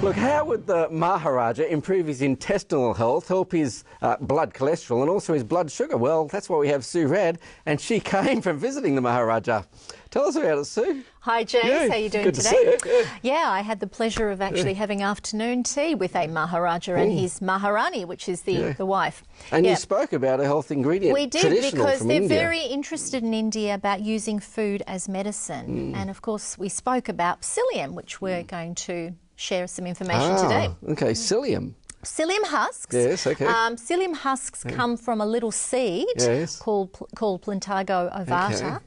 Look, how would the Maharaja improve his intestinal health, help his blood cholesterol and also his blood sugar? Well, that's why we have Sue Rad, and she came from visiting the Maharaja. Tell us about it, Sue. Hi, James. Yeah, how are you doing good today? To see you. Yeah, I had the pleasure of actually having afternoon tea with a Maharaja and his Maharani, which is the wife. And you spoke about a health ingredient. We did, traditional because from they're India. very interested in India about using food as medicine. And of course, we spoke about psyllium, which we're going to share some information today. Okay, psyllium. Psyllium husks. Yes, okay. Psyllium husks come from a little seed called Plantago ovata.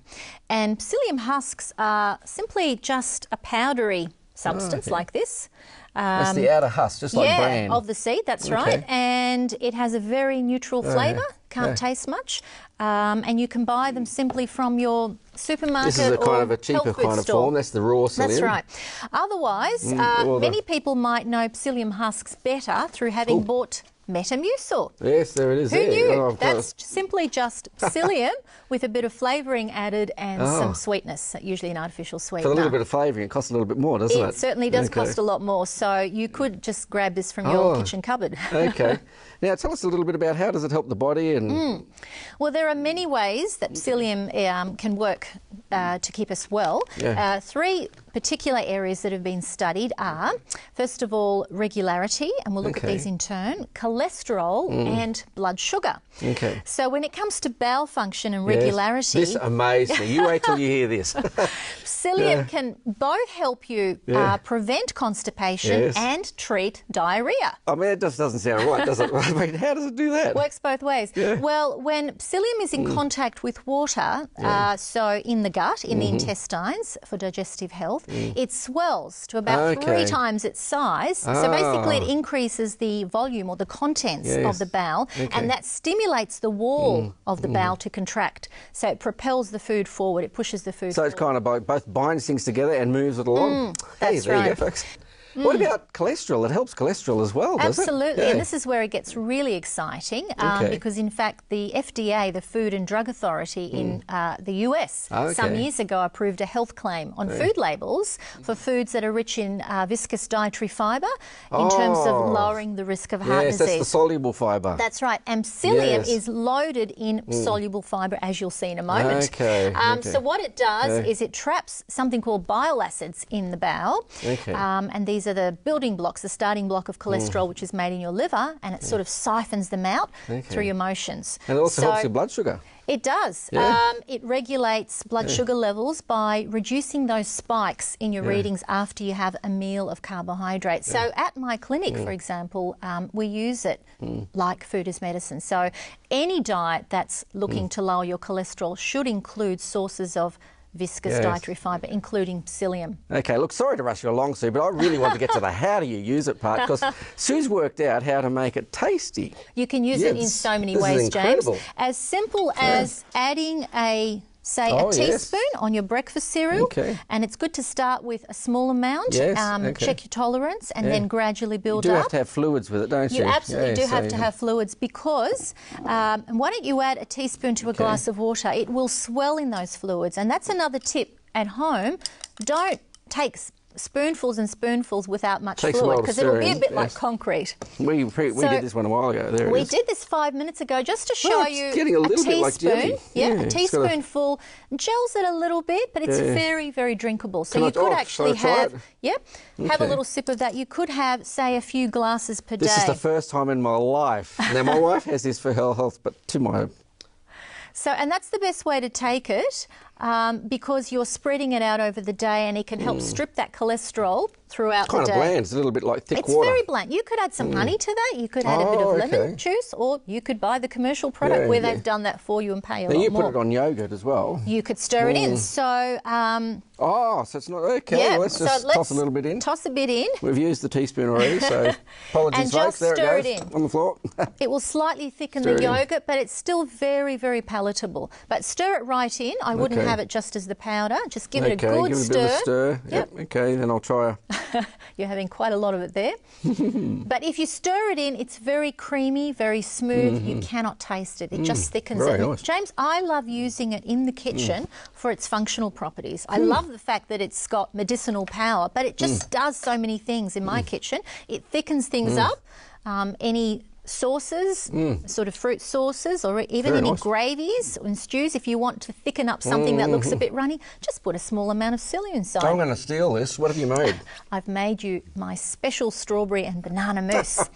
And psyllium husks are simply just a powdery substance like this. That's the outer husk, just like bran. Of the seed, that's right. And it has a very neutral flavour, can't taste much. And you can buy them simply from your supermarket. This is a kind of a cheaper kind of form. That's the raw psyllium. That's right. Otherwise, many people might know psyllium husks better through having bought Metamucil. Yes, there it is. Who knew? That's simply just psyllium with a bit of flavouring added and some sweetness, usually an artificial sweetener. For a little bit of flavouring, it costs a little bit more, doesn't it? It certainly does cost a lot more, so you could just grab this from your kitchen cupboard. Okay. Now, tell us a little bit about how does it help the body and... Well, there are many ways that psyllium can work to keep us well. Three particular areas that have been studied are, first of all, regularity, and we'll look at these in turn, cholesterol and blood sugar. Okay. So when it comes to bowel function and regularity... This amazed me. You wait till you hear this. Psyllium can both help you prevent constipation and treat diarrhea. I mean, it just doesn't sound right, does it? I mean, how does it do that? Works both ways. Well, when psyllium is in contact with water, so in the gut, in the intestines for digestive health, it swells to about 3 times its size. So basically it increases the volume or the contents of the bowel, and that stimulates the wall of the bowel to contract. So it propels the food forward, it pushes the food forward. So it's kind of both binds things together and moves it along. That's there right. you go, folks. What about cholesterol? It helps cholesterol as well, does it? Absolutely, and this is where it gets really exciting because, in fact, the FDA, the Food and Drug Authority in the US, some years ago approved a health claim on food labels for foods that are rich in viscous dietary fibre in terms of lowering the risk of heart disease. Yes, that's the soluble fibre. That's right, and psyllium is loaded in soluble fibre, as you'll see in a moment. So what it does is it traps something called bile acids in the bowel, and these are the building blocks, the starting block of cholesterol, which is made in your liver, and it sort of siphons them out through your motions. And it also helps your blood sugar. It does. It regulates blood sugar levels by reducing those spikes in your readings after you have a meal of carbohydrates. So at my clinic, for example, we use it like food as medicine. So any diet that's looking to lower your cholesterol should include sources of viscous dietary fibre, including psyllium. Okay, look, sorry to rush you along, Sue, but I really want to get to the how do you use it part, because Sue's worked out how to make it tasty. You can use it in so many ways, James. As simple as adding a teaspoon on your breakfast cereal, and it's good to start with a small amount, check your tolerance, and then gradually build up. You do have to have fluids with it, don't you? You absolutely do have to have fluids, because why don't you add a teaspoon to a glass of water? It will swell in those fluids, and that's another tip at home. Don't take spoonfuls and spoonfuls without much fluid, because it'll be a bit like concrete. We did this one a while ago. We did this 5 minutes ago just to show you a teaspoon. A teaspoonful gels it a little bit, but it's very, very drinkable. So you could actually have a little sip of that. You could have, say, a few glasses per day. This is the first time in my life. Now, my wife has this for her health, but to my... So, and that's the best way to take it, because you're spreading it out over the day, and it can help strip that cholesterol throughout the day. Kind of bland. It's a little bit like thick water. It's very bland. You could add some honey to that. You could add a bit of lemon juice, or you could buy the commercial product where they've done that for you and pay a lot more. You put it on yogurt as well. You could stir it in. So... so it's not... Okay, let's just toss a little bit in. Toss a bit in. We've used the teaspoon already, so apologies, and folks. just there stir it goes it in. On the floor. It will slightly thicken the yogurt, but it's still very, very palatable. But stir it right in. I wouldn't have it just as the powder. Just give it a good give it a stir. bit of a stir. Yep. Okay, then I'll try You're having quite a lot of it there. But if you stir it in, it's very creamy, very smooth. You cannot taste it. It just thickens very it. nice. James, I love using it in the kitchen for its functional properties. I love the fact that it's got medicinal power, but it just does so many things in my kitchen. It thickens things up. Any sauces, sort of fruit sauces, or even any gravies and stews, if you want to thicken up something that looks a bit runny, just put a small amount of psyllium inside. I'm going to steal this. What have you made? I've made you my special strawberry and banana mousse.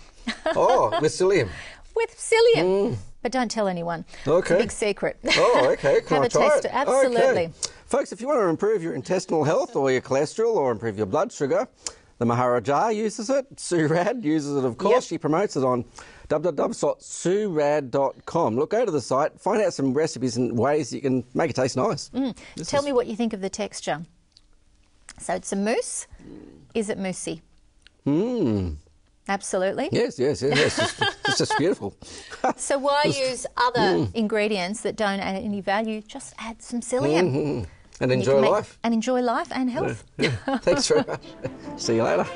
Oh, with psyllium. With psyllium. But don't tell anyone. Okay. It's a big secret. Oh, okay. Can Have I a try taste. it? Absolutely. Okay. Folks, if you want to improve your intestinal health or your cholesterol or improve your blood sugar, the Maharaja uses it. Sue Rad uses it, of course. Yep. She promotes it on www.surad.com. Look, go to the site, find out some recipes and ways you can make it taste nice. Tell me what you think of the texture. So it's a mousse. Is it moussey? Absolutely. Yes. It's just beautiful. So why use other ingredients that don't add any value? Just add some psyllium. And enjoy life. And enjoy life and health. Thanks very much. See you later.